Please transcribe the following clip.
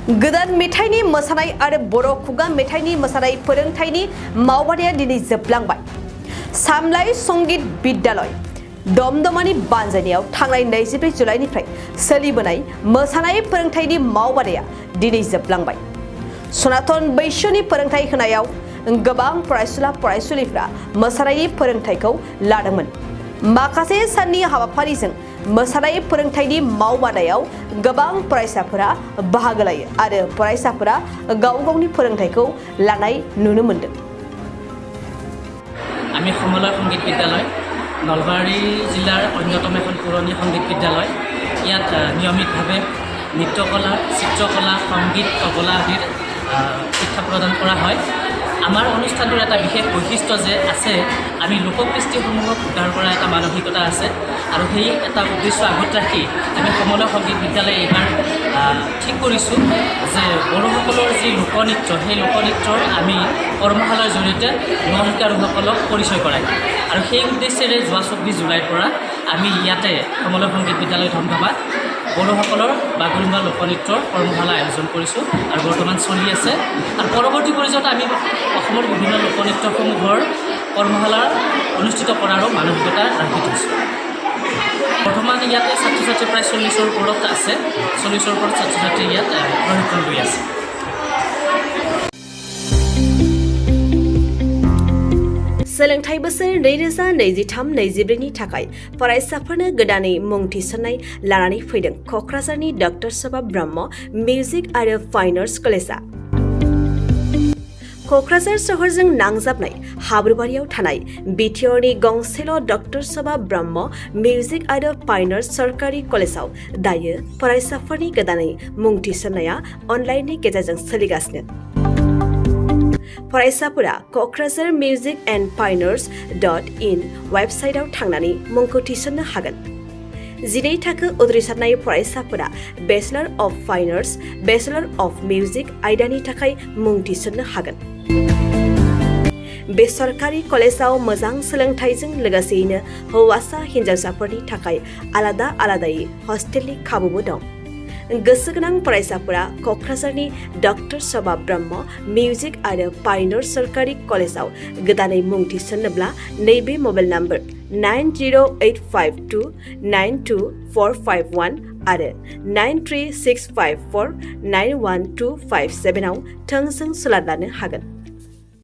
गोदान मेथाइनि मोसानाय आरो बर' खुगा मेथाइनि मोसानाय फोरोंथायनि मावबादाया दिनै जोबलांबाय। सामलाय संगीत विद्यालय दमदमानि बानजायनायाव थांनाय 24 जुलाइनिफ्राय सोलिबोनाय मोसानाय फोरोंथायनि मावबादाया दिनै जोबलांबाय। सनातन बैसोनि फोरोंथाय होनायाव गोबां फरायसुला फरायसुलिफ्रा मोसानायनि फोरोंथायखौ लादोंमोन। माखासे साननि हाबाफारिजों मोसानाय फोरोंथायनि मावबादायाव गोबां फरायसाफोरा बाहागो लायो आरो फरायसाफोरा गाव गावनि फोरोंथायखौ लानाय नुनो मोनदों। আমি সমলয় সংগীত বিদ্যালয় নলবাৰী জিলাৰ অন্যতম এখন পুৰণি সংগীত বিদ্যালয়। ইয়াত নিয়মিতভাৱে নৃত্যকলা, চিত্ৰকলা, সংগীত, তবলা আদিৰ শিক্ষা প্ৰদান কৰা হয়। আমাৰ অনুষ্ঠানটোৰ এটা বিশেষ বৈশিষ্ট্য যে আছে, আমি লোককৃষ্টিসমূহক উদ্ধাৰ কৰা এটা মানসিকতা আছে আৰু সেই এটা উদ্দেশ্য আগত ৰাখি আমি সমলয় সংগীত বিদ্যালয়ে এইবাৰ ঠিক কৰিছোঁ যে বড়োসকলৰ যি লোকনৃত্য, সেই লোকনৃত্যৰ আমি কৰ্মশালাৰ জৰিয়তে নৃত্যাৰুসকলক পৰিচয় কৰাই আৰু সেই উদ্দেশ্যেৰে যোৱা 24 জুলাইৰ পৰা আমি ইয়াতে সমলয় সংগীত বিদ্যালয় ধমধমাত বড়োসকলৰ বাগৰুম্বা লোকনৃত্যৰ কৰ্মশালা আয়োজন কৰিছোঁ আৰু বৰ্তমান চলি আছে। আৰু পৰৱৰ্তী পৰ্যায়ত আমি অসমৰ বিভিন্ন লোকনৃত্যসমূহৰ কৰ্মশালা অনুষ্ঠিত কৰাৰো মানসিকতা ৰাখি থৈছোঁ। বৰ্তমান ইয়াতে ছাত্ৰ ছাত্ৰী প্ৰায় 40ৰ ওপৰত আছে, 40ৰ ওপৰত ছাত্ৰ ছাত্ৰী ইয়াত প্ৰশিক্ষণ লৈ আছে। सोलोंथाइ बोसोर 2023-24 नि थाखाय फरायसाफोरनो गोदानै मुं थिसननाय लानानै फैदों क'क्राझारनि डक्टर सभा ब्रह्म मिउजिक आरो फाइन आर्ट्स कलेजआ। क'क्राझार सहरजों नांजाबनाय हाब्रुबारियाव थानाय बिटिआरनि गंसेल' डक्टर सभा ब्रह्म मिउजिक आरो फाइन आर्ट्स सरकारि कलेजआव दायो फरायसाफोरनि गोदानै मुं थिसननाया अनलाइननि गेजेरजों सोलिगासिनो। फरायसाफोरा क'क्राझार मिउजिक एन्ड फाइन आर्ट्स.in वेबसाइटआव थांनानै मुंखौ थिसननो हागोन। 12 थाखो उद्रिसारनाय फरायसाफोरा bachelor of fine arts, bachelor of music आयदानि थाखाय मुं थिसननो हागोन। बे सरकारि कलेजआव मोजां सोलोंथाइजों लोगोसेयैनो हौवासा हिन्जावसाफोरनि थाखाय आलादा आलादायै हस्टेलनि खाबुबो दं। गोसो गोनां फरायसाफोरा क'क्राझारनि डक्टर सभा ब्रह्म मिउजिक आरो फाइन आर्ट्स सरकारि कलेजआव गोदानै मुं थिसननोब्ला नैबे मबाइल नम्बर 9085292451 आरो 93654912557 आव थोंजों सोलाद लानो हागोन।